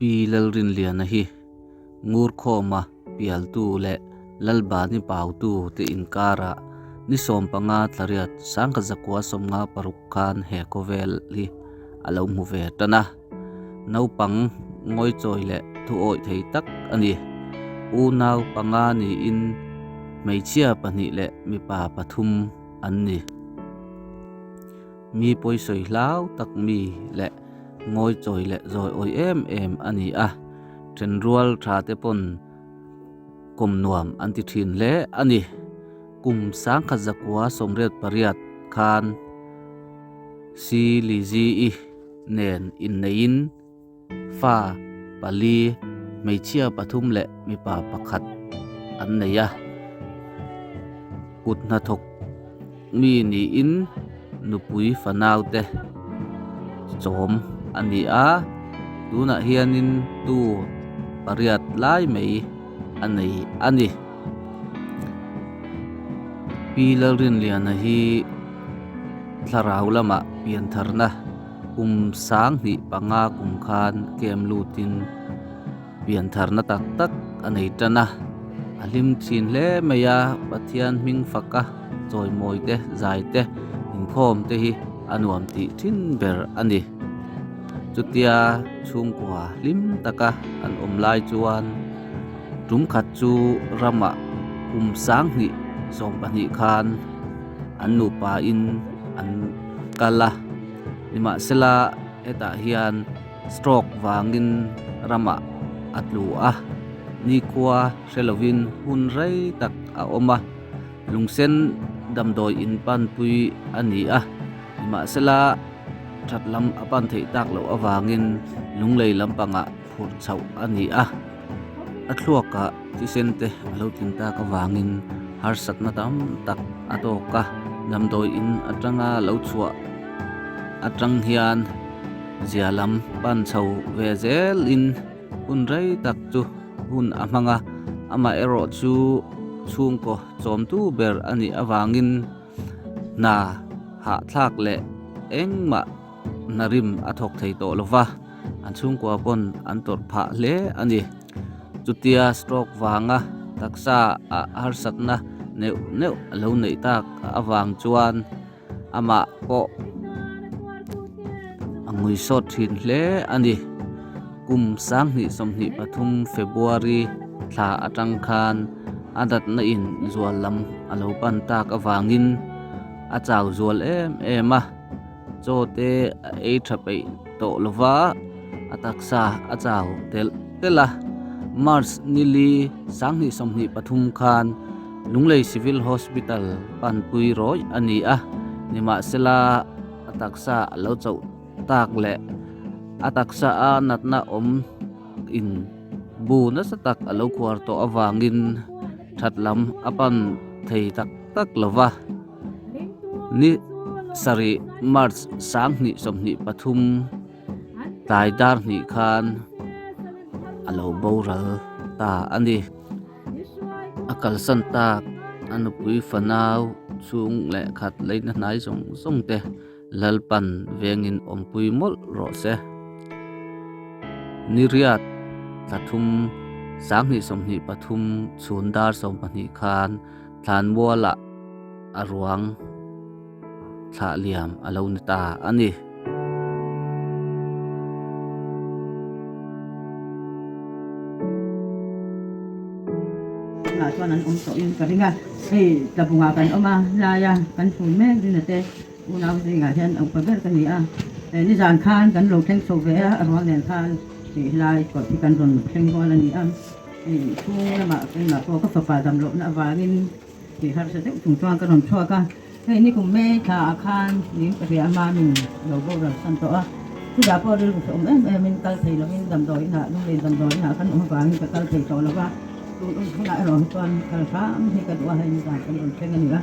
P.Lalrinliana hi ngur khoma pial tu le lalba ni pau tu te inkara ni som panga tlariat sangka zakwa somnga parukhan he kovel li alo mu ve tana nau pang ngoi choi le thu oi thei tak ani u nau panga ni in meichia pani le mi pa pathum anni mi poisoi hlau tak mi le ngoi choi le zoi oi em ani a tren rual tha te pon kum nuam anti thin le ani kum sang kha zakwa somret pariat khan si li ji i nen in nein fa pali meichia pathum le mi pa pakhat an neya kut na thok mi ni in nupui fanau te chom ani a tuna hianin tu pariat lai mei anei ani P.Lalrinliana hi tharau lama pian tharna sang ni panga kum khan kem lutin pian tharna tak tak anei tana alim thin le maya pathian ming faka choi moi te zai te in khom te hi anuam ti thin ber ani chutia chung kwa lim taka an omlai chuan tum khat chu rama sang ni som pani khan an nu pa in an kala lima sela eta hian stroke wangin rama atlu a ni kwa selovin hun rei tak a oma lungsen damdoi in pan pui ani a lima sela thatlam apan thei tak lo awangin lunglei lampanga phur chau ani a athluaka ti sente alo tin ta ka wangin har satna tam tak atoka damdoi in atanga lo chua atang hian zialam pan chau ve zel in hun rei tak chu hun amanga ama ero chu chung ko chom tu ber ani awangin na ha thlak le engma narim athok thei to lova an chung kwa pon an tor pha le ani chutia stroke wanga taksa a har satna neu lo nei tak awang chuan ama po angui sot thin hle ani kum sang ni somni pathum February thla atang khan adat na in zual lam alo pan tak awangin a chaw zual em a chote e thape to lova ataksa a chaw tela Mars nili sangni somni pathum khan lunglei civil hospital panpui roi ani a nima sela ataksa alo chaw tak le ataksa a natna om in bu na satak alo khwar to awangin thatlam apan thei tak lova ni sari Mars sangni somni pathum taidar ni khan alo boral ta ani akal santa anupui fanau chung le khat leina nai song te lalpan vengin ompui mol ro se niriat tathum sangni somni pathum chundar sompani khan thlan wala arwang thla liam alo nita ani cho nên ông tổ yên cái nga thì tập hòa kan oma la ya kan phun me din te unau gì nga hian ông paver kan ni a ni jan khan kan lo theng so ve a ro len khan thì lai ko ti kan ron theng go la ni am thì thu na ma kan la ko ka fa dam lo na wa ngin thì har se te chung chuang kan ron chua ka he ni kum me tha khan ni ka ria ma min lo bo ra san to a tu da po ru so min kal thei lo min dam doi na lu le dam doi na kan om wa ngin ka kal thei to lo wa không lại rồi toàn cả sáng thì cả đua hay như vậy còn còn cái nữa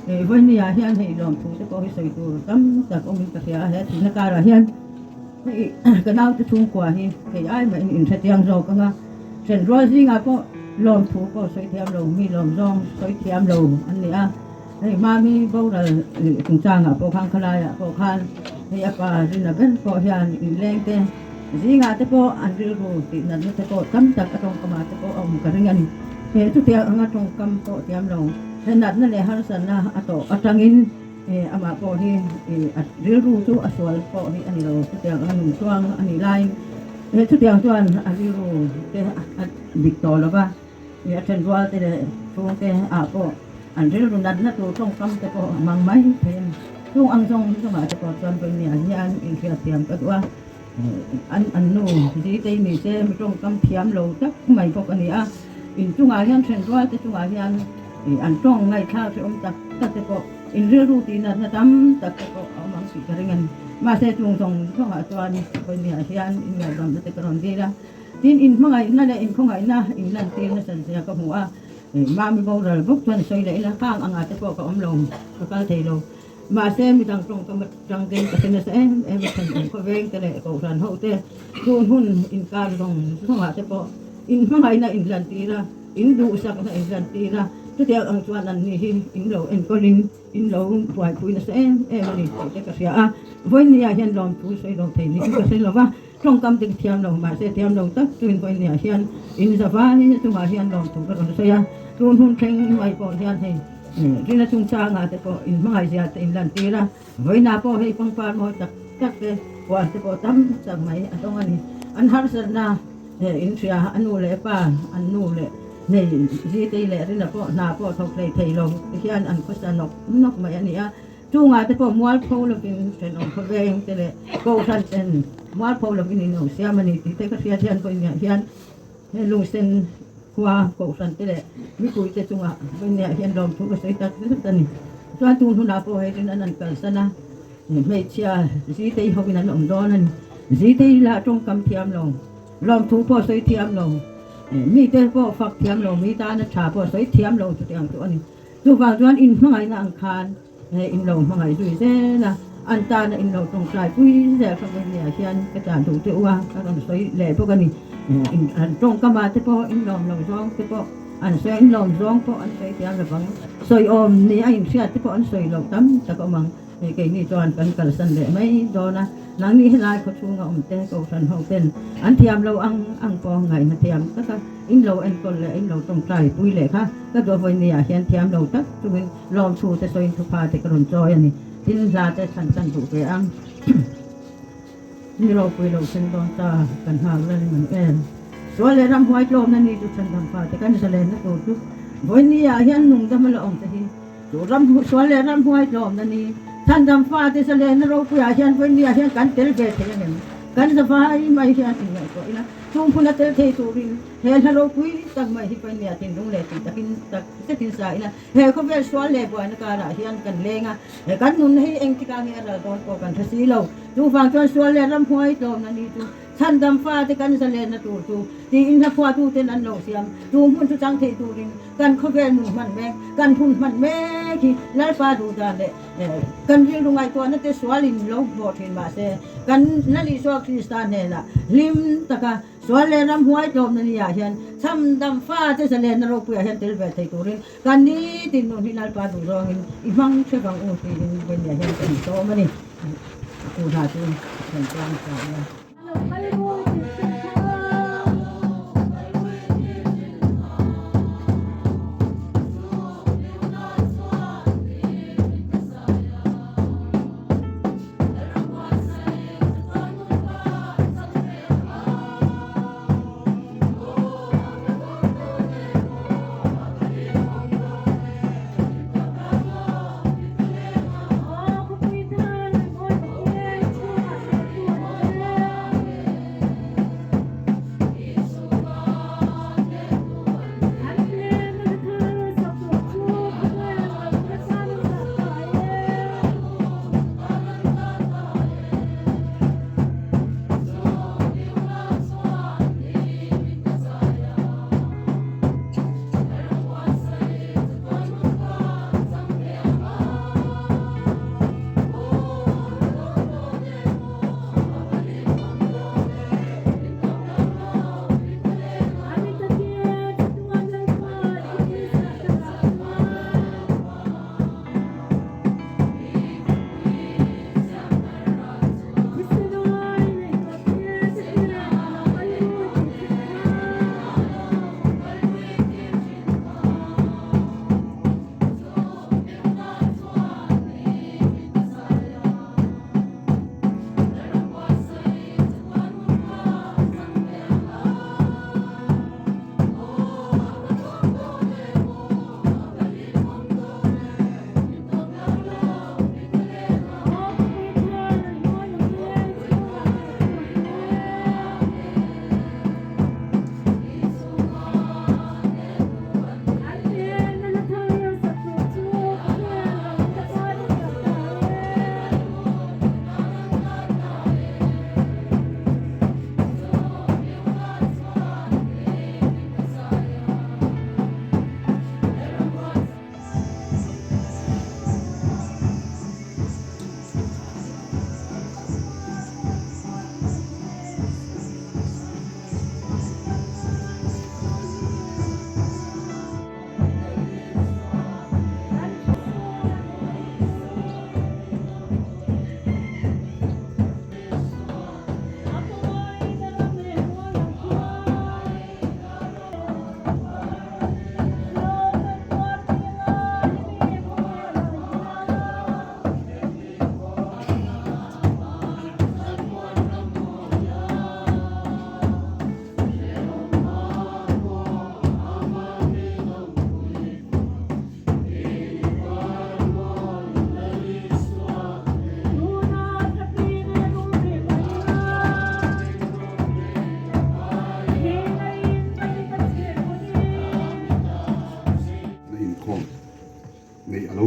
thì với nhà hiện thì làm thu sẽ có cái sự tu tâmจากông mình cái hết thì nó cả rồi hiện thì cái nào cái chung qua thì ai mà in sẽ tiếng rồi cái mà trên rồi gì ngà có làm thu có soi thêm rồi mi làm rong soi thêm rồi anh này à thì mà mi bao là chúng ta ngà có khang khai à có khang thì apa thì là bên có hiện lên tên zinga te po andil ru ti na te po tam tak atong kama te po om karingan he tu tia anga tong kam po tiam lo he nat na le har san na ato atangin ama po hi andil ru tu aswal po hi ani lo tu tia anga nung tuang ani lai he tu tia tuan andil ru te victor lo ba he aten wal te tung te a po andil ru nat na tu tong kam te po mang mai he tung ang song ma te po tuan pe ni an yan in kia tiam ka wa an nu di tây mi se mi trong cam thiam lo tak mai pok ani a in chunga hian thlen roi te chunga hian an trong ngai tha se om tak tak te ko in ri ru ti na tam tak te ko amang si karingan ma se chung song chunga chuan ko ni hian in ngai dam te karon di la tin in mangai na le in khongai na in lan ti na san se ka hua ma mi boral buk chuan soi le la kang anga te ko ka om lo ka kal thei lo mà xem mi đang trong cái trong cái này sẽ em thành có về cái này cầu sản hậu thế luôn hun in ca trong không hạ thế bộ in không hay là in lần tì ra in đủ sắc là in lần tì ra chứ theo ông chọn lần này in đầu em có linh in đầu vài cuối là sẽ em này cái cái gì với nhà hiện lòng chú xây lòng thầy này cái là va trong tâm tình thiam lòng mà sẽ thiam lòng tất tuyên với nhà hiện in ra va như chúng mà hiện lòng chú cái còn xây luôn hun khen vài bọn hiện thầy riêng là chúng ta ngã thì có in mai giờ thì in lần tì ra với na po hay phong pha mo tak tak ke quan thì có tâm sang mai atong anh har san na in sia anu le pa anu le nei ji te le riêng là po na po thok le thei lo hian an ko san nok mai ani a chu ngã thì có mual po lo bin sen on ko ve te le ko san sen mual po lo bin no sia mani ti te ka sia hian ko hian Lungsen qua cổ sản thế này, mi cùi thế chung à, bên nhà hiện đồng chúng có xây tắc rất tần, cho tung thu nào hay trên anh cần sana, mấy chia dĩ tây học bên anh đó nên dĩ tây là trong cầm thiam lòng, lòng thu po xây thiam lòng, mi tây po phật thiam lòng, mi ta nó trả po xây thiam lòng cho tiếng tụi anh, tụi vào cho anh in mang ngày nàng khan, in lòng mang ngày rồi thế là anh ta là in lòng trong trái quý giờ trong bên nhà hiện cái tràn thủ tiêu à, các con xây lệ po cái này trong các bạn thì có in lòng giông thì có anh sẽ in lòng giông có anh sẽ theo là bằng soi ôm ni anh sẽ thì có anh soi lòng tắm ta có bằng cái này toàn cần sân để mấy đó na nắng ni lại có chung ngọc tên cầu sân hậu tên anh thiam lâu ăn có ngày mà thiam tất cả in lâu anh còn lại in lâu trong trái vui lệ khác các đối với nhà hiện thiam lâu tất chúng mình lòng thu thì soi thu pha thì còn trôi anh tin ra thì sân thủ về ănนี่เราคุยเราเส้นตอนตากันหางเลยเหมือนกันส่วนเรื่องหัวโจมนั่นนี่จุดฉันทำฟ้าแต่กันจะเล่นนะตัวจุดวันนี้อาเฮียนนุ่งจะมาละองแต่ที่จุดรำส่วนเรื่องหัวโจมนั่นนี่ฉันทำฟ้าแต่จะเล่นนะเราคุยอาเฮียนวันนี้อาเฮียนกันเตลเบสอย่างเงี้ยกันจะฟ้าไม่เฮียนสิ่งไหนก็อีนะช่วงพุ่นเตลเทตูรินเฮลเราคุยตั้งไม่ที่วันนี้อาทิตย์ตรงเล่นตักกินตักเสตินสายนะเฮลเขาเป็นส่วนเล่บ่อยนะการอาเฮียนกันเล่งอ่ะกันนุ่นให้เองที่การเฮียนเราโดนก่อกันทัศนีเราดูฟังจนส่วนเล่รำหัวโจมนั่นนี่ดูฉันดำฟ้าที่กันจะเล่นนะตูที่อินทพวาตูเต็นอันโลเสียมดูพุ่นทุจังเทตูริงกันเขาเป็นหนุ่มมันแม่กันพุ่นมันแม่ที่นั่นฟ้าดูตาเด็กันเรื่องลงไงตัวนั่นเตสวาลินโลบอดเห็นมาเสกันนั่นลิสวาคริสตานเนี่ยละลิมตะกะส่วนเล่รำหัวโจมนั่นนี่อาเห็นฉันดำฟ้าที่จะเล่นนะเราเพื่อเห็นเทลเวทเทตูริงกันนี้ตินโนที่นั่นฟ้าดูรองอีฟังเชื่อฟังโอ้ที่เป็นอย่างเห็นเป็นโตมานี่กูถ่ายตัวเห็นกลางสายเลย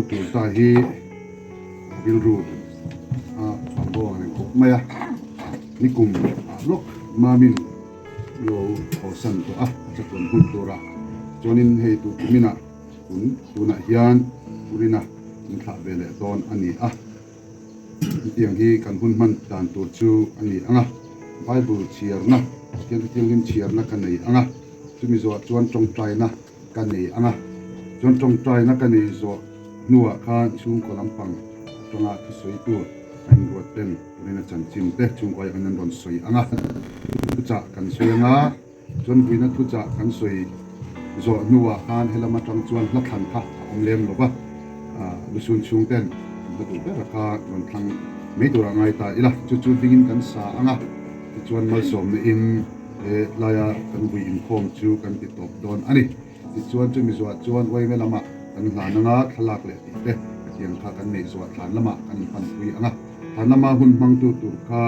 tu ta hi bil ru pambo ang kop maya ni kum lok mamin lo hosan to chakun hun tura chonin hei tu mina kun tuna hian urina in kha vele don ani tiang hi kan hun man tan tur chu ani anga bible chiarna kian tiang him chiarna kan nei anga chumi zo chuan tong trai na kan nei anga chuan tong trai na kan nei zo nuwa khan chung kolam pang tonga ki soi tu kan ruat ten urina chan chin te chung koi kan don soi anga tu cha kan soi anga chuan buina tu cha kan soi zo nuwa khan helama tang chuan la khan kha omlem loba lusun chung ten du be rakha ron thang me dura ngai ta ila chu dingin kan sa anga chuan mal som ne in laya kan bui in khom chu kan ti top don ani chuan chu mi zo chuan oi me lama kan Thlahna nga thalak le ti te tiang kha kan nei zo Thlahna lama kan pan pui anga Thlahna ma hun mang tu tur kha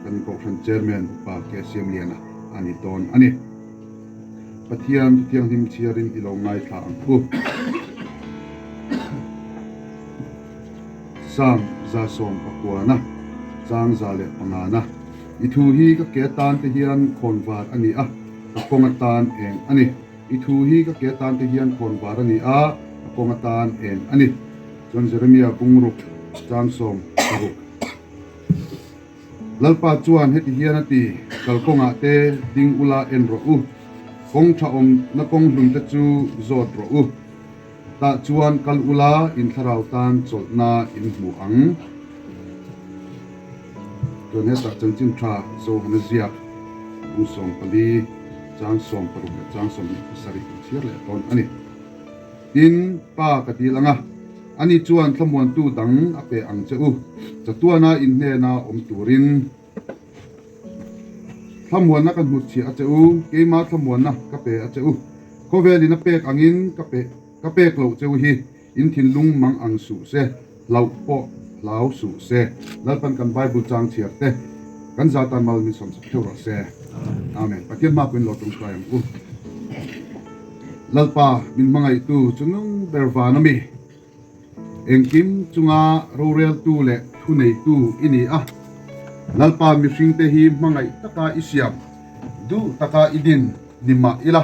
kan corporation chairman pa P.Lalrinliana ani don ani pathian tiang him chiarin ilo ngai tha ang khu sang za som pakwana chang za le pangana ithu hi ka ke tan te hian khonwar ani konga tan eng ani ithu hi ka ke tan te hian khonwar ani konga tan eng ani jon jeremia bungruk chang som paruk lalpa chuan heti hian ati kalkonga te ding ula en ro kong tha om na kong hlum te chu zot ro ta chuan kal ula in tharau tan cholna in mu ang to ne ta changchin tha zo hana ziak bu som pali chang som paruk chang som sari chiar le ton ani in pa ka ti langa ani chuan thlamuan tu dang ape ang cheu chatuana in hne na om turin thlamuan na kan hu chi a cheu keima thlamuan na ka pe a cheu kovelin a pek angin ka pek lo cheu hi in thin lung mang ang su se lau po lau su se lalpan kan bible chang chiar te kan zatan mal mi som theu ro se amen pathian ma pin lo tung kayam lalpa min mangai tu chunung berwana mi engkim chunga rorel tu le thunei tu ini lalpa mi hring te hi mangai taka isiam du taka idin nima ila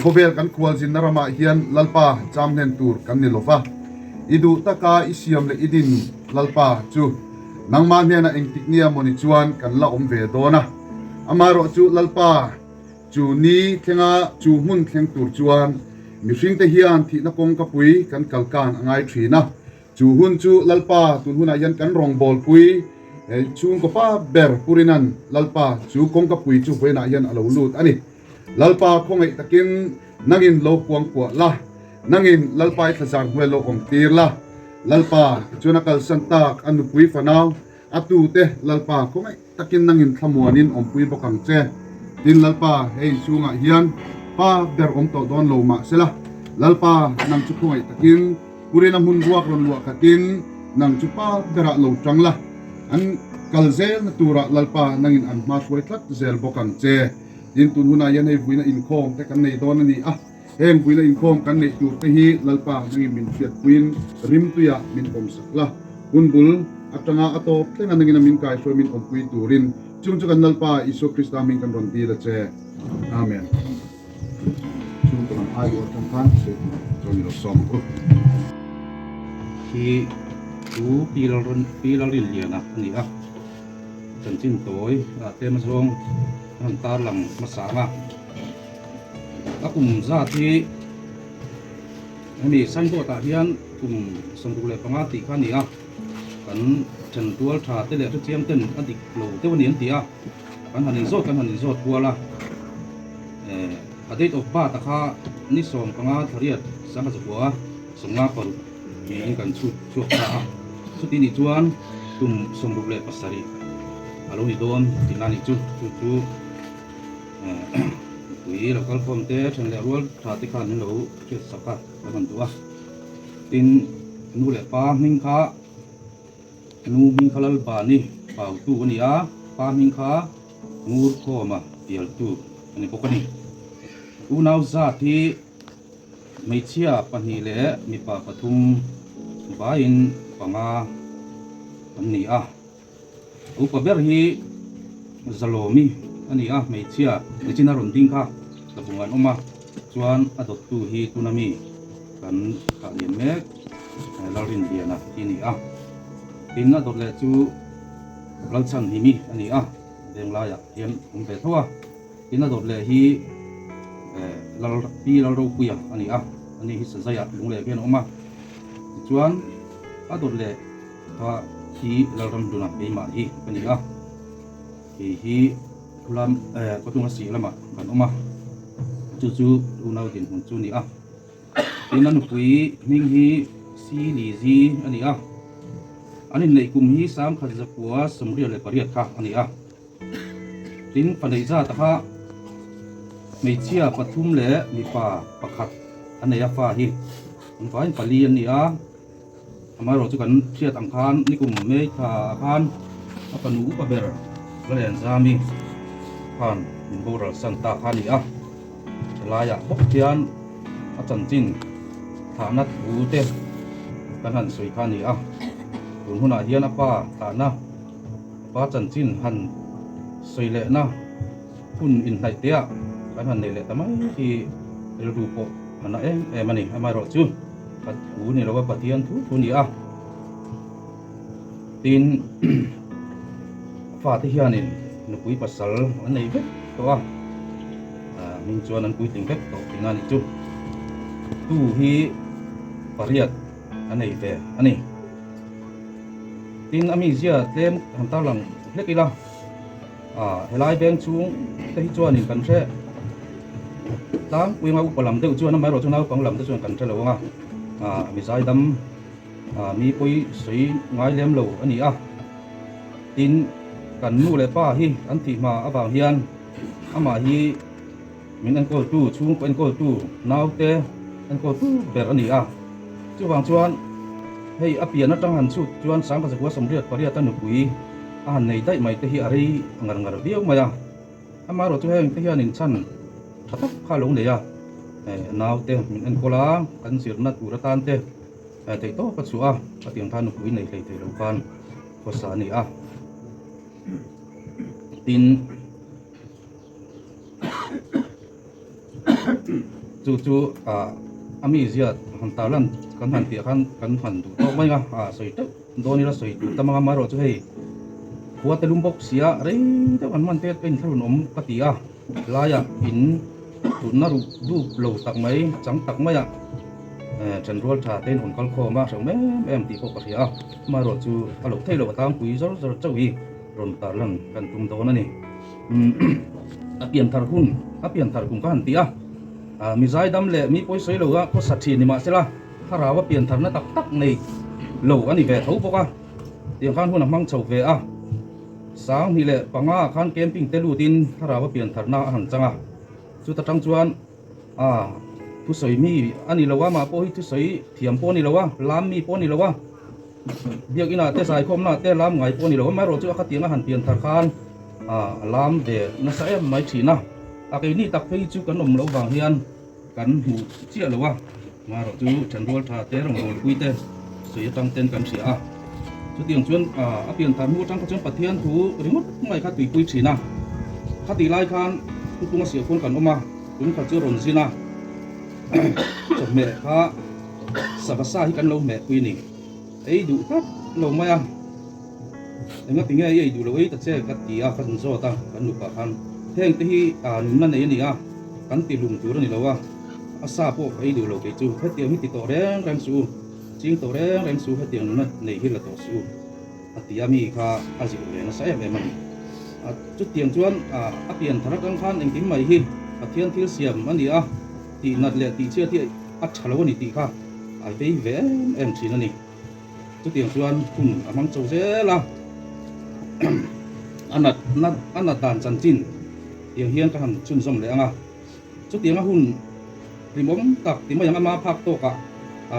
kovel kan khwal jin narama hian lalpa chamnen tur kan ni lofa idu taka isiam le idin lalpa chu nangma hena engtiknia moni chuan kan la om ve dona amaro chu lalpa chu ni thenga chu mun thleng tur chuan mi hring te hian thi na kong ka pui kan kalkan angai thina chu hun chu lalpa tun huna yan kan rong bol pui chung ko pa ber purinan lalpa chu kong ka pui chu Vuina yan alo lut ani lalpa khongai takin nangin lo puang kwa la nangin lalpa thazar hwelo om tir la lalpa chuna kal santak anu pui fanaw atu te lalpa khongai takin nangin thamuanin om pui bokang che tin lalpa hei chunga hian pa ber om to don lo ma sela lalpa nang chu khongai takin purina mun ruak ron luak katin nang chu pa bera lo changla an kalzel na tura lalpa nangin an ma shwai tlat zel bokang che din tun huna yan ay Vuina in khom te kan nei don ani em Vuina in khom kan nei tur te hi lalpa nangin min fiat queen rim tuya min om sakla hunbul atanga ato tlenga nangin min kai so min om pui turin chung chu kan lalpa iso krista min kan ron di la che amen chung kan ai o tang kan se chong lo som hi tu P.Lalrinliana ani chanchin toy te ma zong han tar lang masanga akum za thi ami san ko ta hian kum som du le panga ti khani kan chan tual tha te le chiam ten adik lo te wani an tia kan hanin zot kuala a date of birth kha ni som panga thariat sang ka chwa songa paru mi kan chu ta chu ti ni chuan tum som du le pasari alo ni don tinani chu tui local form te than le rual tha ti khan lo che saka ban tua tin nu le pa hning kha nu hning khalal ba ni pau tu ani pa hning kha ngur khoma tial tu ani pokani u nau za thi meichia pani le mi pa pathum bain panga ani a upaber hi zalomi ani a meichia lechina ronding kha labungan oma chuan adot tu hi tunami kan ka lian mek Lalrinliana ini a tin adot le chu Lungsen hi mi ani a Venglai ya hian umbe thoa tin adot le hi P.Lalrinliana ani a ani hi sajaya lungle gen oma chuan adot le tha hi lalram duna be ma hi ani a hi lam ko tung si lama kan oma chu unau tin hun chu ni a tin an pui ning hi si li ji ani a ani nei kum hi sam kha zakua samri le pariat kha ani a tin panei za ta kha meichia pathum le mipa pakhat anei a fa hi an vai pali ani a amaro chu kan thiat ang khan ni kum me tha khan apanu pa ber galen zami khan boral santa khani a laya bok tian a chan chin Thlahna u te kan han soi khani a huna hian apa Thlahna pa chan chin han soi le na hun in hai tia kan han nei le tamai hi ru po ana mani amaro chu pat u ni lo pa tian thu ni a tin fa te hianin nupui pasal anei vek to a min chuan an pui ting vek to tinga ni chu tu hi pariat anei ve ani tin ami zia tlem han ta lang hlekila helai beng chung te hi chuan in kan hre tang pui ma upalam deuh chuan mai ro chu nau pang lam te chuan kan hre lo nga mi zai dam mi pui sui ngai lem lo ani a tin kan nu le pa hi an thi ma awang hian ama hi min an kol tu chung ko an kol tu nau te an kol tu ber ani a chu wang chuan hei apian atang han chu chuan sang ka zakwa samriat pariat an pui a han nei dai mai te hi ari ngar biau maya ama ro chu heng te hian in chan thatak kha lo nei a nau te min an kola kan sirna turatan te te to ka chu a atiang than pui nei hlei te lo kan ko sa ni a tin chu ami ziat han talan kan han ti kan han du to mai nga soi te doni la soi tu tamanga maro chu hei huwa te lumbok sia rei te an man te pen tharun om patia laya in tunna ru lo tak mai chang tak mai a chan rol tha ten hon kal kho ma sang em ti ko pasia maro chu alo thailo batang pui zor chawi ron talan kan tum do na ni apian thar kun kan tia mi zai dam le mi poi soi lo ga ko sathi ni ma sela harawa pian thar na tak nei lo ani ve tho boka tiang khan hun mang chau ve a sang hi le panga khan camping te lu tin harawa pian thar na han changa chu ta tang chuan thu soi mi ani lo wa ma po hi thu soi thiam po ni lo wa lam mi po ni lo wa biak ina te sai khom na te lam ngai po ni lo ma ro chu kha tianga han pian thar khan lam de na sa em mai thina cái ni tak phei chu kan om lo wang hian kan hu chia lo wa ma ro chu chan rol tha te rong rol kui te sui tang ten kan sia chu tiang chuan a pian thar mu tang ka chuan pathian thu ringot ngai kha tui pui thina kha ti lai khan tu tunga sia kon kan oma tun kha chu ron zina chok me kha sabasa hi kan lo me kui ni ei du tat lo maya enga tinga ei du lo ei ta che ka ti a khan zo ta kan nu pa khan theng te hi nunna nei ani a kan ti lung tur ni lowa asa po ei du lo ke chu he tiang hi ti to reng su ching to reng su he tiang nunna nei hi la to su atia mi kha aji le na sa em man chu tiang chuan a pian thara kang khan eng tim mai hi pathian thil siam ani a ti nat le ti che ti a thalo ni ti kha ai ve ve em chin ani chu tiang chuan kun amang chau je la anat dan chan chin tiang hian ka han chun som le anga chu tiang a hun rimom tak ti ma yang ama phak to ka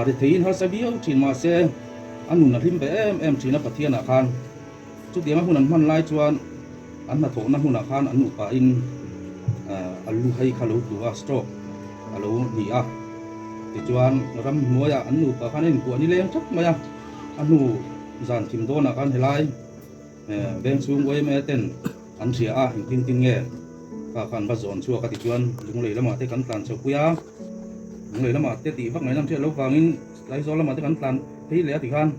ri thein har sabiu thin ma se anu na rim be em thina pathian a khan chu tiang a hun an man lai chuan an na tho na hun a khan anu pa in alu hai khalo tu a stroke alo ni a ti chuan ram hnuaia an nu pa khan in puan ni leng thap mai a anu zan thim dona kan helai beng chung oi me ten an thia a hin ting nge ka khan ba zon chua ka ti chuan lunglei lama te kan tlan chopuya lunglei lama te ti vak mai nam thia lo wangin lai zol lama te kan tlan thei le ti khan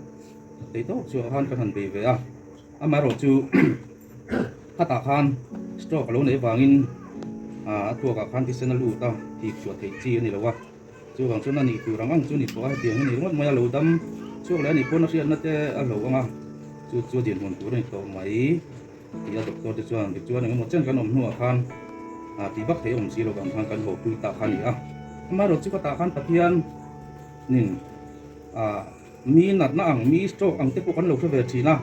te to chu khan kan han be ve a amaro chu khata khan stroke lo nei wangin tua ka khan ti sena lu ta ti chu thei chi ni lo wa chu wang chu na ni tu rang ang chu ni to a tiang ni ngot mai lo dam chu le ni pon na rian na te a lo anga chu din hon tu ni to mai ti a doctor ti chuan ni mo chen kan om nu a khan ti bak thei om si lo kan khan kan ho tu ta khan ni a amaro chu ka ta khan pathian nin mi nat na ang mi stroke ang te ko kan lo thwe thina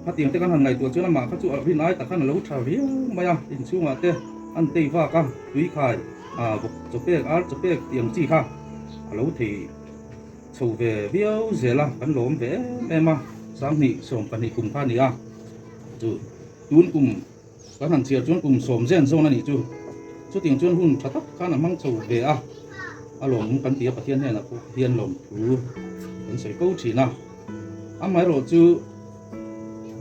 hatiang te kan han ngai tu chu na ma kha chu rin ai ta khan lo tha riu maya in chu ma te an tei wa ka tui khai bok chopek tiang chi kha alo thi chho ve viau zela kan lom ve ema sang ni som pani kum kha ni a chu tun kum kan han chia chun kum som zen zon ani chu ting chun hun thatak khan amang chho ve a alom kan tia pathian he na ko hian lom thu kan sei ko thina amai ro chu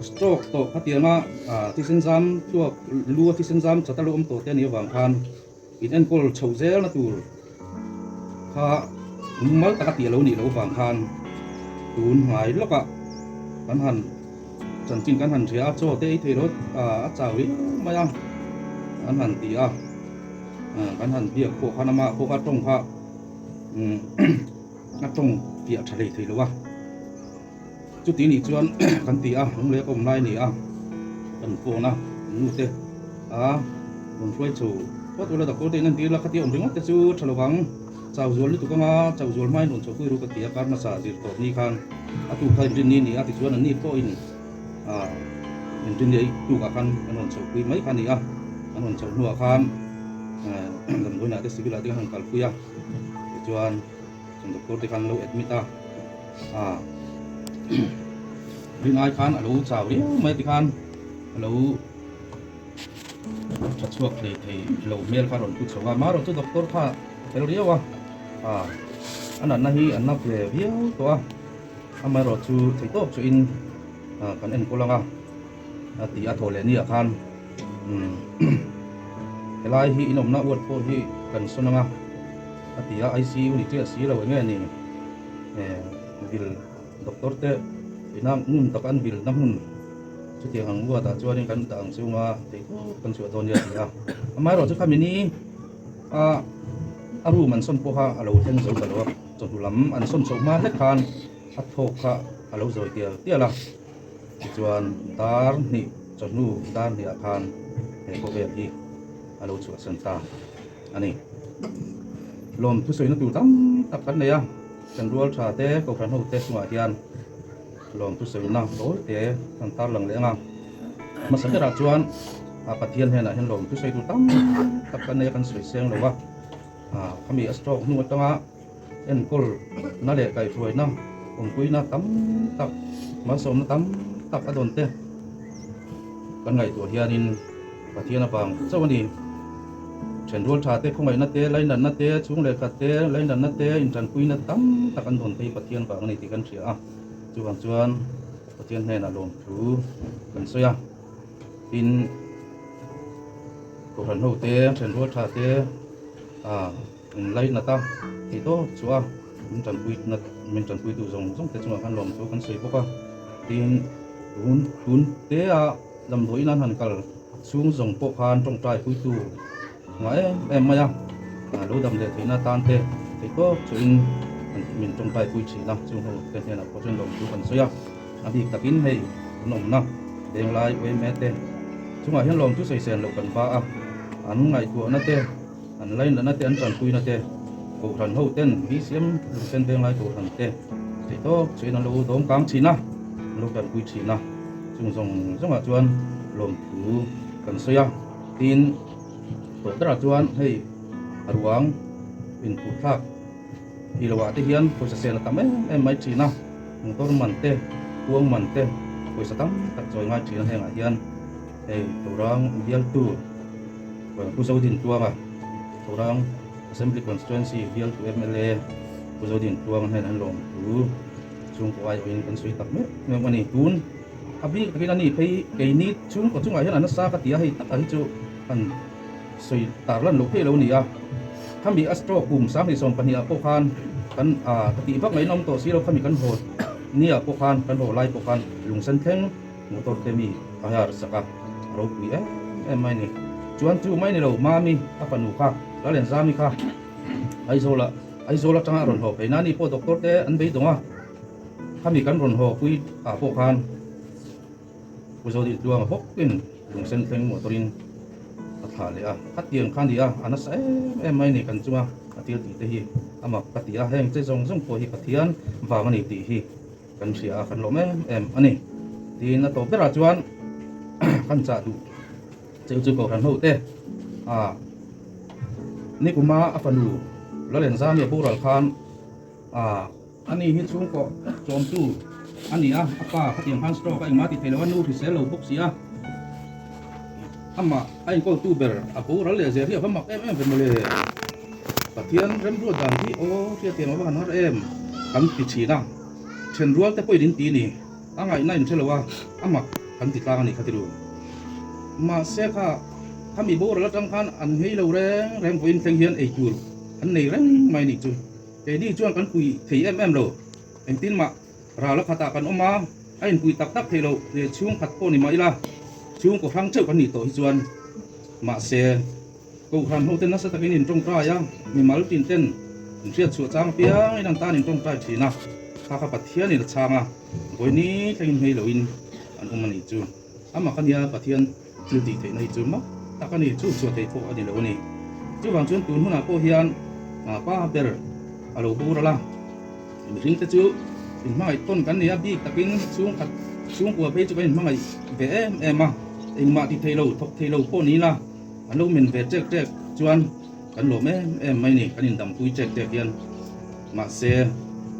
stroke to hatianga ti sen jam tua lu ti sen jam chata lo om to te ni wang khan in en kol chho zel na tur kha mal ta ti lo ni lo wang khan tun mai loka kan han chan chin kan han thia cho te thei ro chawi maya kan han ti kan han bia ko khanama ko ka tong kha na tong bia thale thei lo wa chút tí này chuan kan ti không lẽ kom nai ni kan phone nu te kon phoi chu có tôi là đặc cô nên tí là khát ông tiếng te chu thalo wang chau zol tu kama chau zol mai non chokui ru ka tia kar na sa dir to ni khan tu khai rin ni ti chuan an ni ko in rin ni tu ka khan non chokui mai khan ni non chau nu khan lam Vuina te sibila te han kal puya chuan chung doctor te khan lo admit rin ai khan alo chau ri mai ti khan alo chặt chuộc để thầy lầu miel pha rồi chút số mà rồi tôi doctor pha theo điều anh là nahi anh nắp về viêu to mà rồi chú thầy tốt chú in còn em cô lang thì thổi lên như khan cái lai hi inom na uất po hi cần xuân nga thì ICU thì chưa xí là vậy nghe nè vil doctor te inang tập ăn vil năm hun chú tiếng hàng ngua ta cho nên kan tang siêu nga thì kan sửa tôn ya thì mai rồi chú kami ni aru man son po ha alo then zo kalo cho tu lam an son so ma let khan at thok kha alo zoi tia la chuan tar ni cho nu dan ni khan he ko ve hi alo chu san ta ani lom thu soi na tu tam tak kan ne kan rual tha te ko kan ho te sunga hian lom tu soi na dol te kan tar lang le nga ma sa ra chuan pathian he na hen lom tu soi tu tam tak kan ne kan soi seng lo wa kami stroke nu tanga en kol na le kai foi na ong kui na tam tak ma som na tam tak adon te kan ngai tu hianin pathian apang chawani chen rol tha te khongai na te lain dan na te chung le khat te lain dan na te in tran kui na tam tak an don te pathian pa ngani ti kan thia chuan pathian he na lom thu kan soya in ko ran ho te chen rol tha te lain na ta thì to chua mình trần quy tu dùng te chung kan lom chu kan sei boka tin hun te lam doi nan han kal chung zong po khan trong trai quy tu ngai em maya lo dam le thina tan te thì to chuin mình trong trai quy chi na chung ho te ne na ko chen lom chu kan soya abi takin hei nom na Venglai we me te chunga hian lom chu sei sen lo kan ba an ngai tu na te an lain na te an tran pui na te ko ran ho ten hi siam Lungsen Venglai ko ran te thì to chuin an lo dom kang china lo kan pui china chung zong chuan lom thu kan soya tin to tra chuan hei arwang in pu thak ilawa te hian ko sa sen tam em mai china motor man te puang man te ko sa tam tak choi ngai china henga hian hei torang bial tu ko pu so din tuanga torang assembly constituency hial tu MLA puzodin tuang hen an long tu chung ko ai oin kan sui tak me mani tun abi takin ani phei ke ni chung ko chung ai hian an sa ka tia hei tak ai chu an sui tar lan lo phe lo ni a khami astro kum sam ni som pania po khan kan ti bak ngai nom to si lo khami kan hot nia po khan kan ho lai po khan lungsen theng motor te mi ayar saka ro pi mai ni chuan chu mai ni lo mami apanu kha la len zami kha ai zola tanga ron ho pe nani po doctor te an bei donga khami kan ron ho pui po khan puzodi duang hok tin lungsen theng motorin athale a khatiang khan dia anas mai ni kan chunga atil ti te hi ama katia heng che zong zong po hi pathian wangani ti hi kan sia kan lo ani tin na to bera chuan kan cha du chu ko kan ho te ni kuma afanu la len zam ya boral khan ani hi chung ko chom tu ani apa khatiang khan store ka ingma ti thelewan nu thi selo book sia amma ai ko tu ber boral le ze ri fa mak pe mole pathian rem ro dan hi o tia te ma han kan ti china chen rual te poi din ti ni angai na in thelewa amma kan ti tlang ani khatiru ma se kha khami boral tang khan an hei lo reng voin theng hian ei tur an nei reng mai ni chu ke ni chuan kan pui thei lo en tin ma ra la khata kan oma ain pui tak tak thelo le chung khat po ni mai la chung ko hang cheu kan ni to hi chuan ma se ko khan ho ten na sa takin in tong tra ya mi mal tin ten in riat chu chang pia in an tan in tong tra thina kha pathian ni changa goi ni theng hei lo in an umani chu ama kan ya pathian chu ti thei nei chu ma takani chu thei po ani lo ni chu wang chuan tun huna po hian pa ber alo burala in ring te chu in mai ton kan nia bi takin chung ko pe chu kan mai ve ma in ma ti thei lo thok thei lo po ni la alo men ve tek chuan kan lo mai ni kan in dam pui tek hian ma se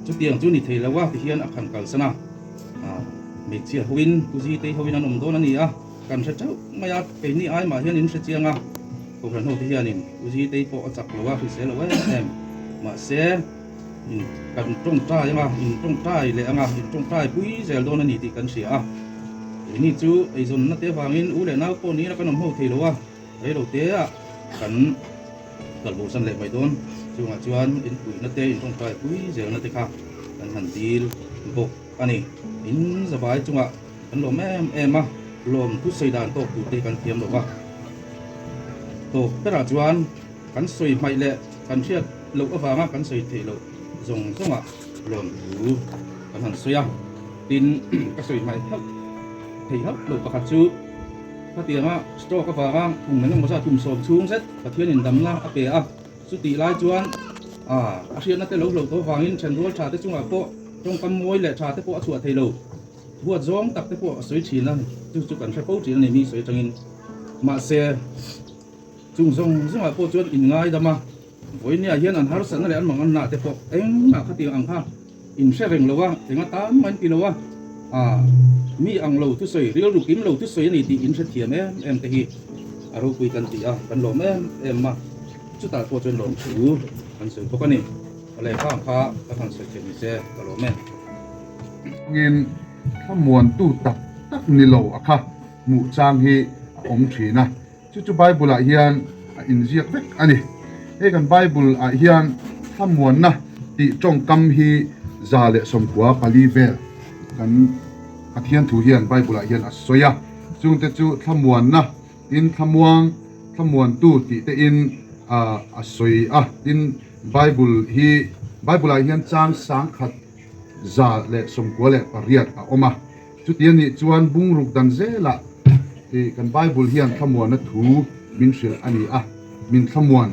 chu tiang chu ni thei lawa ti hian akhan kal sana me chia huin kuji te huin an don ani kan sa chau maya pe ni ai ma hian in sa chianga ko kan ho ti hian in kuji te po achak lawa fi se lawa ma se in kan tong ta yanga in tong tai le anga in tong tai pui zel don ani ti kan sia ni chu ai zon na te wangin u le na po ni la kan ho thei lawa ai lo te kan kal bo san le mai don chuan chuan in pui na te in tong tai pui zel na te kha kan han dil bok ani in zabai chunga kan lo lom tu sei dan to tu te kan thiam lo wa to pera chuan kan soi mai le kan thiat lo awanga kan soi the lo zong zonga lom tu kan han soya tin ka soi mai hak thei hak lo pakhat chu patianga store ka wanga kum nang mo sa tum som chung set pathian in dam la ape chu ti lai chuan rian na te lo to wangin chen rol tha te chunga po trong kam moi le tha te po chu thei lo buat zong tak te po soi chi na chu kan sa po chi na mi soi changin ma se chung zong po chuan in ngai dama voinia hian an har san le an mangan na te po eng na khati ang kha in shereng lowa tenga ta man pi lowa mi ang lo tu soi real rukim lo tu soi ni ti in sa thiam em te hi aro pui kan ti kan lo em ma chu ta po chuan lo chu kan soi po kan ni le kha kan soi chen ni se ka lo ngin khamuan tu tak ni lo akha mu chang hi om thina chu bible a hian in ziak vek ani he kan bible a hian khamuan na ti tong kam hi za le som kwa pali vel kan athian thu hian bible a hian a soya chung te chu khamuan na in khamuan tu ti te in a soi in bible a hian chang sang khat za le som kwa le pariat a oma chu tian ni chuan bungruk dan zela kan bible hian khamuan na thu min shil ani min khamuan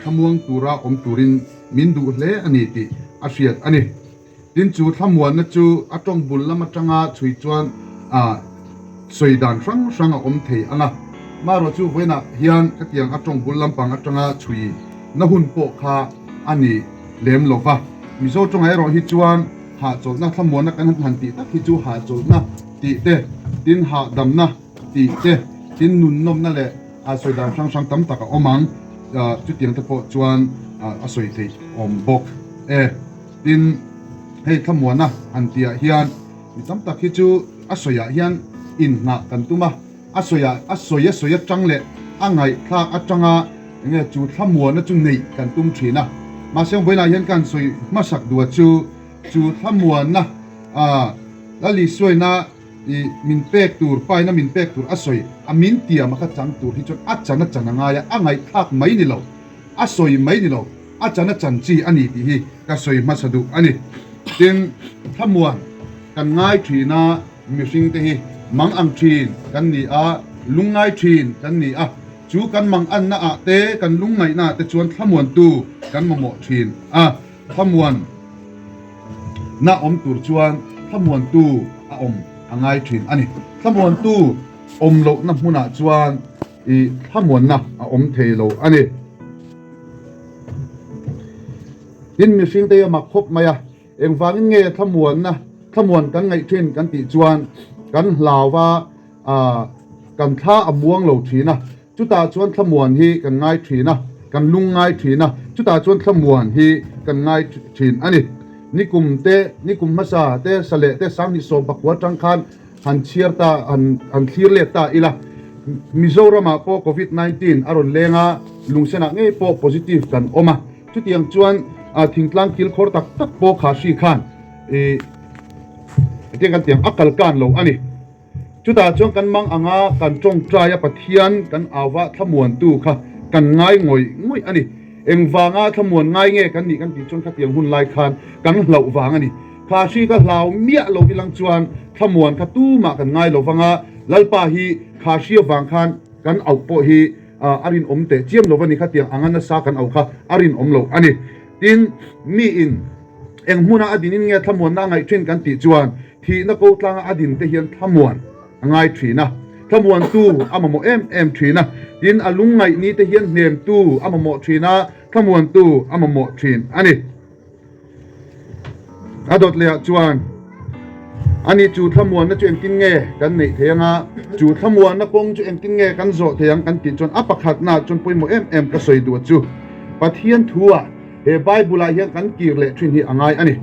thamuang tura om turin min du hle ani ti a hriat ani tin chu khamuan na chu atong bul lama tanga chui chuan soidan sang om thei anga maro chu Vuina hian katiang atong bul lampang atanga chui na hun po kha ani lem lova mizo tonga ero hi chuan ha chol na thamuan na kan han ti tak hi chu ha chol na ti te tin ha dam na ti te tin nun nom na le soidan sang tam taka omang chu tiang te pawh chuan a sawi thei awm bawk tin hei thlamuan na an tia hian mi tam tak hi chu a soya hian in nga kan tuma a soya tang le a ngai thlak atanga nge chu thlamuan na chu nei kan tum thina ma seng boina hian kan soi masak dua chu thlamuan na lali soina i min pek tur pai na min pek tur a soi a min tia ma kha chang tur hi chon a chana nga ya a ngai thak mai ni lo a soi mai ni lo a chana chan chi ani ti hi ka soi masadu ani tin thlamuan kan ngai thina mi hring te hi mang ang thin kan ni a lungai thin kan ni a chu kan mang an na a te kan lungai na te chuan thlamuan tu kan mo thin thlamuan na om tur chuan thlamuan tu a om angai thin ani thlamuan tu om lo na hmuna chuan i thlamuan na a om thei lo ani tin mi hring te ma khop maya engwangin nge thlamuan kan ngai thin kan ti chuan kan hlawa kan tha amuang lo thina chuta chuan thlamuan hi kan ngai thina kan lungai thina chuta chuan thlamuan hi kan ngai thin ani nikum masa te sale te sang ni som pakwa tang khan han chiar ta han thlir le ta ila Mizorama po COVID-19 aron lenga lungsena nge po positive kan oma chutiang chuan thingtlang kil khor tak po khashi khan kan tiang akal kan lo ani chuta chuan kan mang anga kan tong traya pathian kan awa thlamuan tu kha kan ngai ngoi ani engwanga thlamuan ngai nge kan ni kan ti chuan kha tiang hun lai khan kan hlau wang ani khashi ka hlau mia lo bilang chuan thlamuan kha tu ma kan ngai lo wanga lalpa hi khashi wang khan kan au po hi arin omte chiam lo wani kha tiang angana sa kan au kha arin om lo ani tin mi in enghmuna adinin nge thlamuan na ngai thin kan ti chuan thi na ko tlanga adin te hian thlamuan ngai thina thlamuan tu amamo em thina tin alungai ni te hian nem tu amamo thina thlamuan tu amamo thin ani adot le chuan ani chu thlamuan na chu engkin nge kan nei theanga chu thlamuan na kong chu engkin nge kan zo theang kan ti chon apakhat na chon poimo em ka soi du chu pathian thua he bible a hian kan kir le thin hi angai ani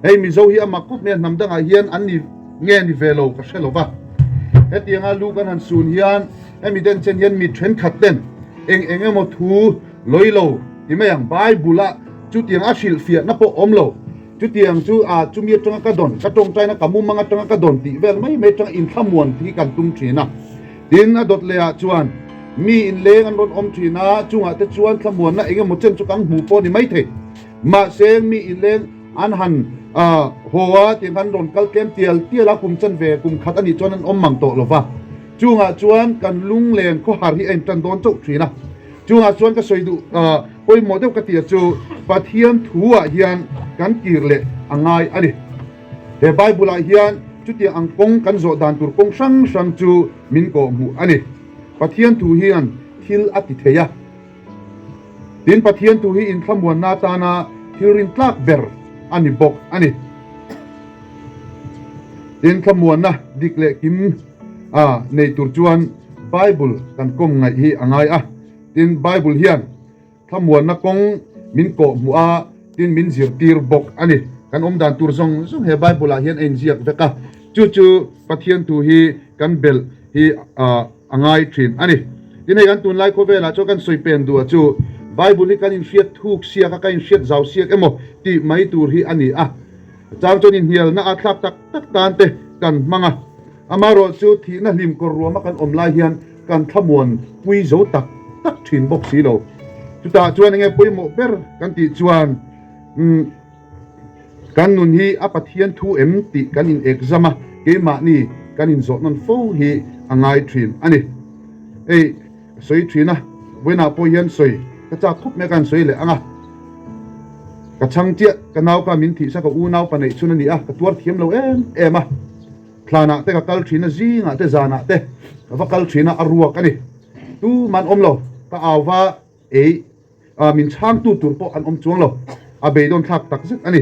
ei mi zo hi amakut me namdanga hian anni nge ni velo ka shelowa etianga lu kan han sun hian emi den chen hian mi thlen khat den engemo thu loilo imayang bible a chu tiang a shil fia na po omlo chu tiang chu chu mi tanga ka don ka tong chai na kamu manga tanga ka don ti vel mai me tang in thamuan thi kan tum thina din a dot le a chuan mi in leng an ron om thina chunga te chuan thamuan na engemo chen chu kang hu po ni mai the ma seng mi in leng an han hoa tiang han ron kal kem tiala kum chan ve kum khat ani chuan an om mang to lova chunga chuan kan lung len kho har hi en tan don chok thina chunga chuan ka soidu poi mo deuh ka tia chu pathian thua hian kan kir le angai ani he bible a hian chu tia ang kong kan zo dan tur kong sang chu min ko mu ani pathian thu hian thil ati theya tin pathian thu hi in thlamuan na ta na thirin tlak ber ani bok ani tin thlamuan na dikle kim nei tur chuan bible kan kom ngai hi angai tin bible hian thamuan na kong min ko mu tin min zir tir bok ani kan om dan tur zong he bible a hian en ziak veka chu pathian tu hi kan bel hi angai thin ani tin he kan tun lai ko vela cho kan soi pen du chu bible ni kan in hriat thuk sia ka in hriat zau siak emo ti mai tur hi ani chang chon in hial na athlak tak tan te kan manga amaro chu thi na lim ko ruama kan om lai hian kan thamuan pui zo tak thin bok si lo chuta chuan nge pui mo ber kan ti chuan kan nun hi apathian thu em ti kan in exama ke ma ni kan in zo non fo hi angai thin ani ei soi thina Vuina po hian soi ka cha thup me kan soi le anga ka chang tia ka naw ka min thi sa ka u naw pa nei chun ani ka tuar thiam lo em Thlahna te ka kal thina zinga te zana te ka kal thina aruak ani tu man om lo ka awa min chang tu tur po an om chuang lo be don thak tak zet ani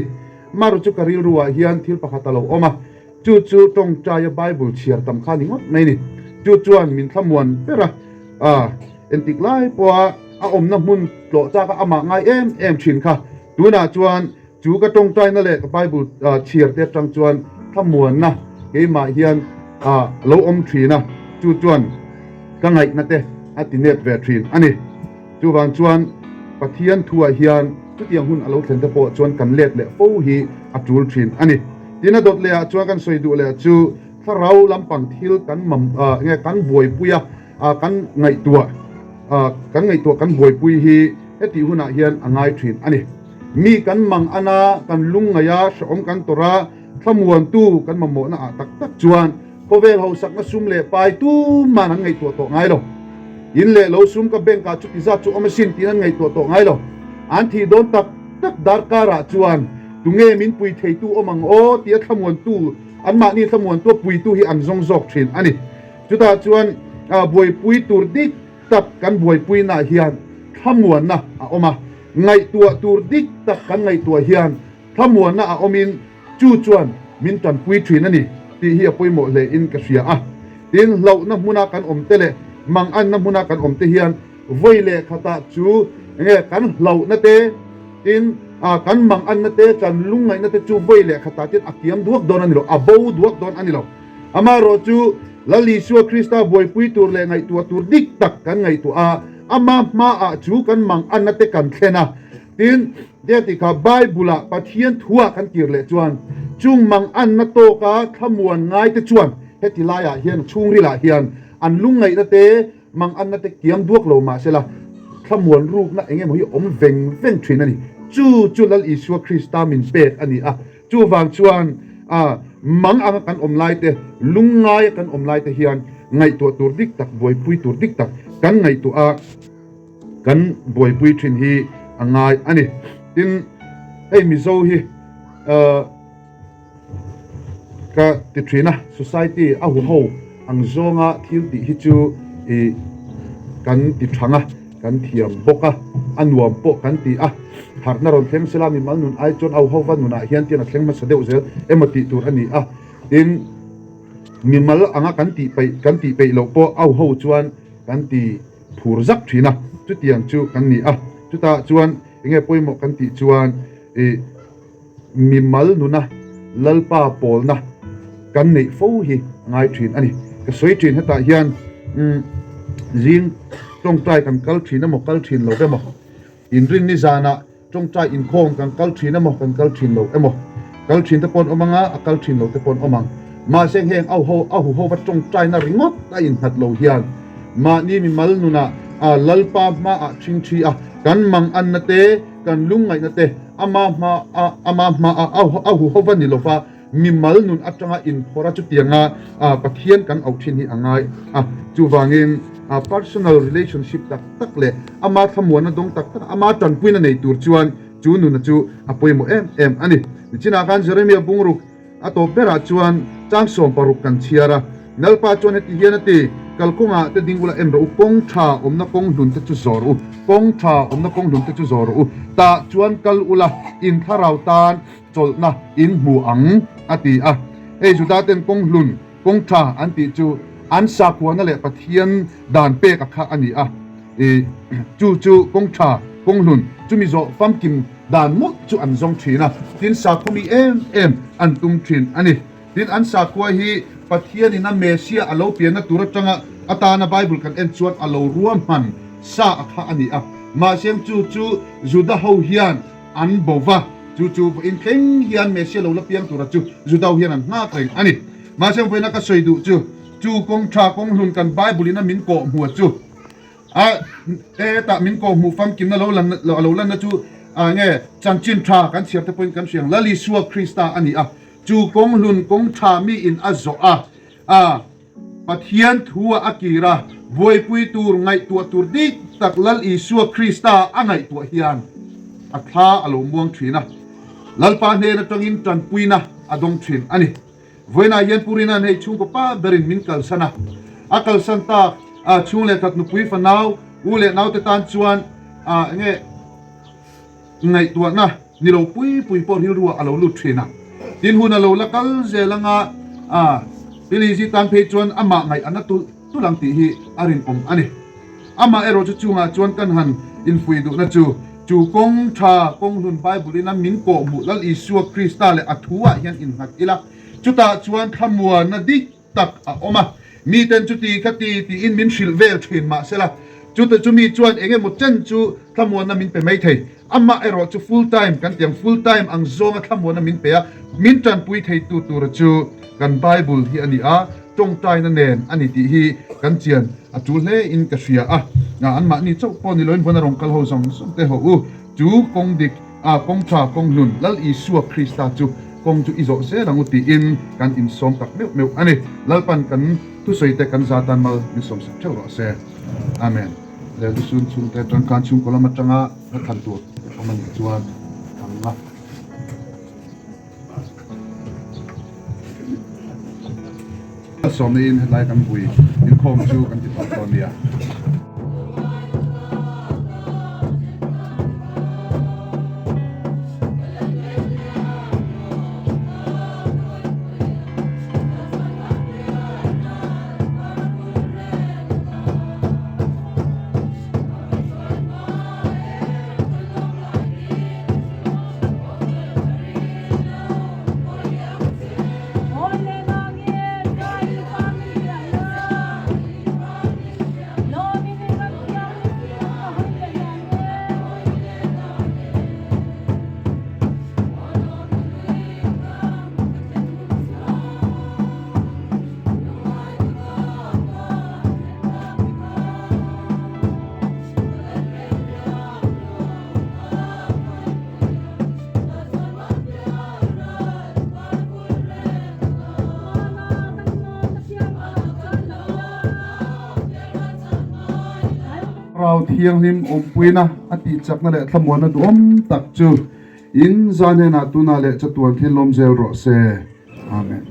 maru chu karil ruwa hian thil pakhata lo oma chu tong chaya bible chiar tam kha ni ngot mai ni chu chuan min thamuan pera entik lai po a om na mun tlo cha ka ama ngai em thin kha tuna chuan chu ka tong trai na le ka bible chiar te tang chuan thamuan na ke ma hian lo om thina chu chuan ka ngai na te atinet ve thin ani chu wang chuan pathian thua hian chu tiang hun alo thlen te po chuan kan let le fo hi atul thin ani tina dot le chuan kan soi du le chu tharau lampang thil kan mam nge kan boi puya kan ngai tua kan boi pui hi eti huna hian angai thin ani mi kan mang ana kan lungaya som kan tora thamuan tu kan mammo na tak tak chuan kovel ho sak na sum le pai tu man ngai tua to ngai lo in le lo sum ka beng ka chu ti za chu omasin ti ngai tua to ngai lo an thi don tak tak dar kara chuan tunge min pui thei tu omang o ti thamuan tu an ma ni thamuan tu pui tu hi an zong zok thin ani chuta chuan boi pui tur dik tak kan boi pui na hian thamuan na oma ngai tua tur dik tak kan ngai tua hian thamuan na omin chu chuan min tan pui thin ani ti hi apoi mo le in ka sia tin lo na muna kan om te le mang an na muna kan om te hian voile khata chu nge kan lo na te tin kan mang an na te kan lungai na te chu voile khata tin akiam duak don ani lo abo duak don ani lo ama ro chu lali suwa krista boi pui tur le ngai tua tur dik tak kan ngai tu ama ma chu kan mang an na te kan thlena tin de ti kha bible pathian thua kan kir le chuan chung mang an na to ka thamuan ngai te chuan heti laya hian chung ri la hian an lungai na te mang an na te kiam duak lo ma sela thamuan ruk na engem hi om veng thin ani chu lal isua krista min pet ani chu wang chuan mang ang kan om lai te lungai kan om lai te hian ngai to tur dik tak boi pui tur dik tak kan ngai tu kan boi pui thin hi angai ani tin ei mi zo hi ka ti thina society ho ang zonga thil ti hi chu kan ti thanga kan thiam boka anuam po kan ti harna ron thleng sela mi malnun ai chon au ho van nuna hian tian thleng ma sadeu zel emati tur ani tin mi mal anga kan ti pe lo po au ho chuan kan ti phur zak thina chu tiang chu kan ni chu ta chuan enge poimo kan ti chuan mi mal nuna lalpa pol na kan nei fo hi ngai thin ani ka soi thin heta hian jing tong trai kan kal thina mo kal thin lo demo in rin ni zana tong trai in khong kan kal thina mo kan kal thin lo emo kal thin te pon omanga akal thin lo te pon omang ma seng heng au ho wat tong trai na ringot ta in hat lo hian ma ni mi mal nuna lalpa ma ching thi kan mang an na te kan lungai na te ama ma au ho van ni lo fa mi mal nun atanga in khora chu tianga pathian kan au thin hi angai chu wangin personal relationship tak le ama thamuan dong tak ama tan puina nei tur chuan chu nu na chu apoi mo em ani china kan jeremia bungru ato pera chuan changsom paruk kan chiara nalpa chuan heti hianati kalkunga te dingula emro pong tha omna pong hlun te chu zoru pong tha omna pong hlun te chu zoru ta chuan kal ula in tharau tan cholna in mu ang ati ei judaten pong hlun pong tha anti chu an sakwana le pathian dan pe ka kha ani chu pong tha pong hlun chumi zo famkim dan mo chu an zong thina tin sakumi em an tum thin ani tin an sakwa hi pathian ina mesia alo piana tura tanga atana bible kan en chuan alo ruam man sa akha ani ma sem chu juda ho hian an bova chu in theng hian mesia lo la piang tura chu juda hian an na teng ani ma sem voina ka soidu chu kong tha kong hlun kan bible ina min ko mu chu ta min ko mu fam kim na lo lan na chu nge chanchin tha kan siam te point kan siang lali suwa krista ani chu kong hlun kong tha mi in azo pathian thua akira voi pui tur ngai tua tur dik tak lal isua krista angai tua hian atha alo muang thina lalpa ne na tongin tan puina adong thin ani voina yen purina nei chung ko pa berin min kal sana akal santa chung le tat nu pui fa naw u le naw te tan chuan nge ngai tua na ni lo pui por hil ruwa alo lu thina tin hun alo lakal zelanga Pilisi tan pe chuan ama ngai anatu tulang ti hi arin om ani ama ero chu chunga chuan kan han in fui du na chu kong tha kong hun bible in min ko mu lal isu krista le athua hian in hak ila chuta chuan thamua na dik tak a oma mi ten chu ti khati ti in min silvel thin ma sela chuta chu mi chuan enge mo chen chu thamua na min pe mai thei amma ero chu full time kan tiang full time ang zonga thamua na min pe a min tran pui thei tu tur chu kan bible hi ani a tong tai na nen ani ti hi kan chian a chu hle in ka sia a na an ma ni chau pon ni loin bona rong kal ho song sum te ho u chu kong dik a kong tha kong lun lal isu krista chu kong chu izo se rangu ti in kan in som tak meu meu ani lalpan kan tu soi te kan zatan mal mi som sa chau ro se amen le tu sun sun te tran kan chung kolam atanga na than tu oman chuan anga som in lai kan bui in khom chu kan ti ton nia rau thiang lim om puina ati chakna le thamona du om tak chu in zane na tuna le chatuan thilom zel ro se amen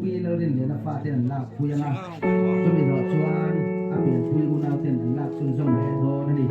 P.Lalrinliana fa ten la puyanga chumi ro chuan a pian pui u nau ten la chun jong le do na ni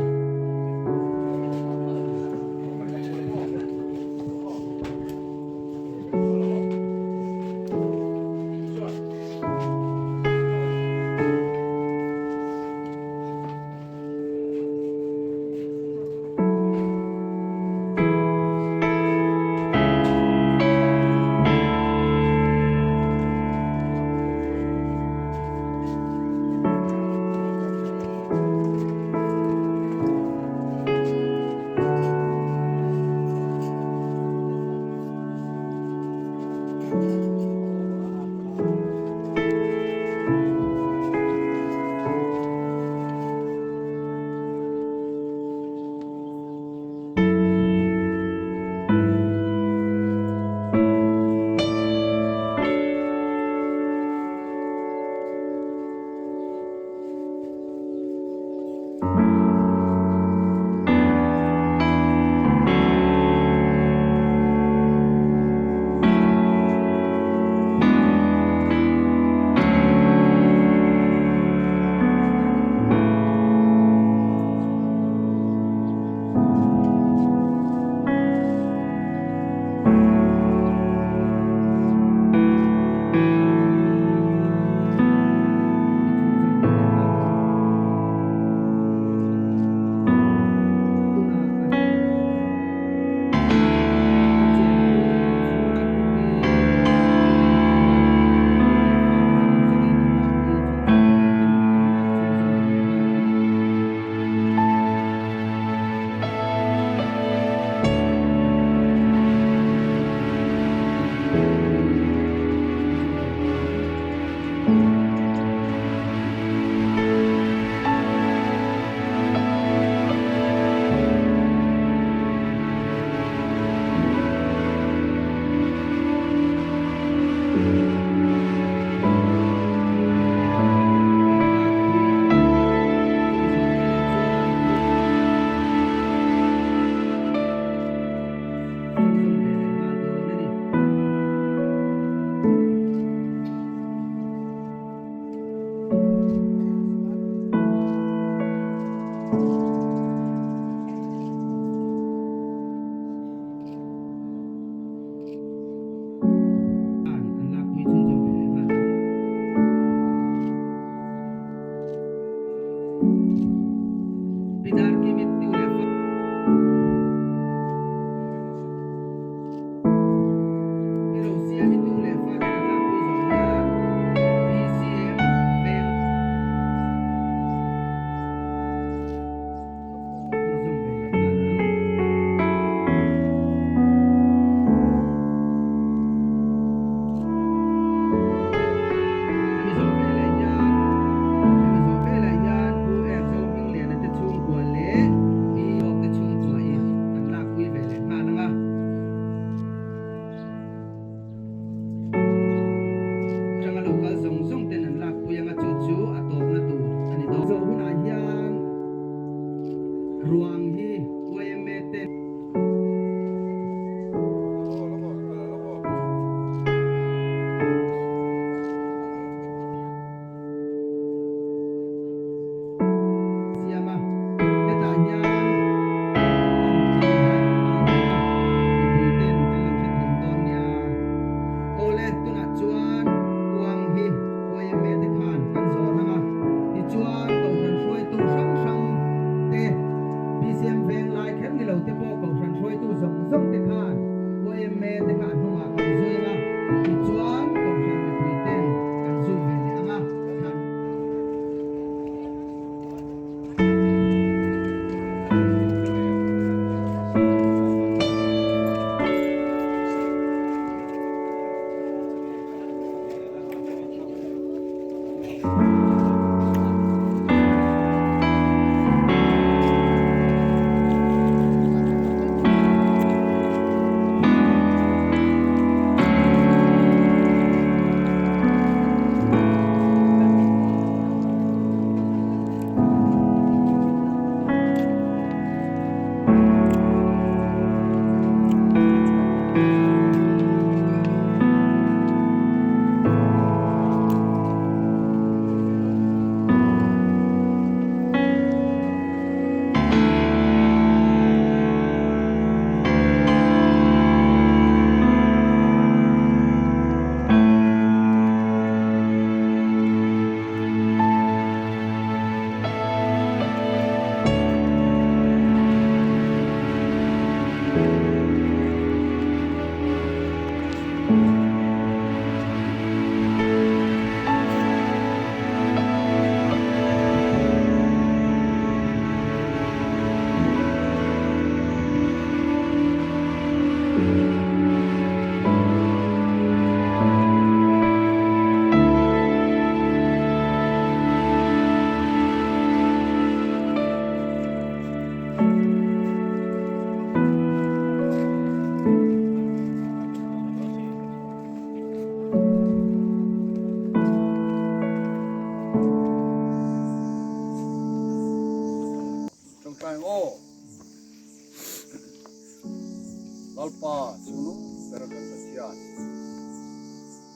lalpa chunu berakan batian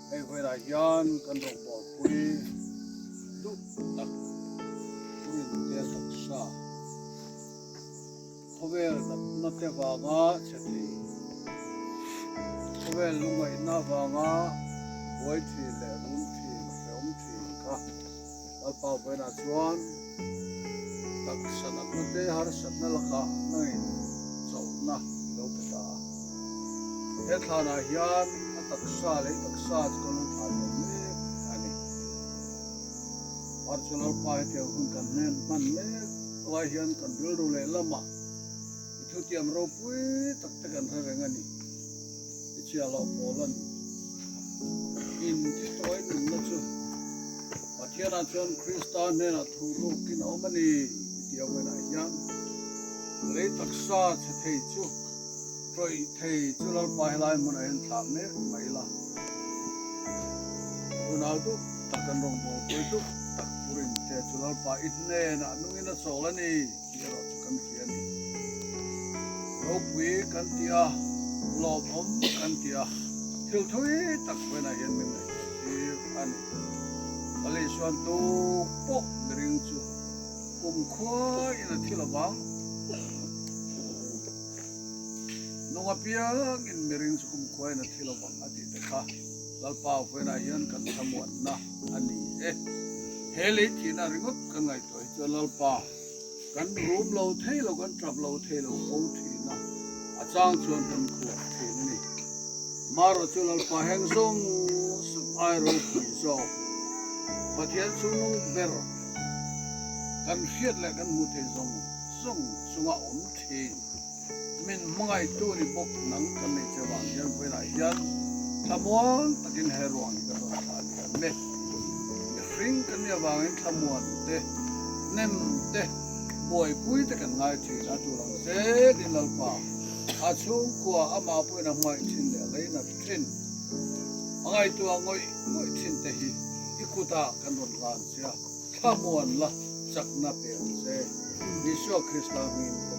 ai Vuina hian kan rong bol pui du tak puin te sak sa khovel na te wanga chati khovel lungai na wanga boy thi le lung thi feom thi ka lalpa Vuina chuan tak sanat na te har sat na laka nai chau na lo ta Thlahna hian taksa chkon thal me ani archulal pa he hun kan nen man me lai hian kan bil ru le lama ithu tiam ro pui tak kan reng ani ichia lo polan in ti toy nun na chu pathiana chon kristan ne na thu ru kin omani tiam na hian le taksa che thei chu rồi thầy chú lal pai lai mun en tham me mai la unau tu takan rong bol pui tu tak purin te chú lal pai it ne na nungin na sol ani ro kan fian ni ro pui kan tia lo om kan tia thil thui tak pe na yen min ni ani ali suan tu po ring chu khoi ina thilawang nunga piang in miring sukum kuai na thilawang ati dekha lalpa Vuina hian kan thamuan na ani heli thina ringot kan ngai toi cho lalpa kan room lo thei lo kan trap lo thei lo o thina achang chuan kan khu thei ni maro chu lalpa heng song sum ai ro pui so pathian chung ber kan hiat le kan mu thei song sunga om thei min mangai tu ni bok nang kan nei chawang hian Vuina hian thamuan takin herwang ka ro thal hian me ring kan ya wangin thamuan te nem te boy pui te kan ngai thi na tu lang se din lalpa a chung kwa ama pui na mai thin le lei na thin mangai tu angoi moi thin te hi ikuta kan ron lan sia thamuan la chakna pe se Isyo Krista min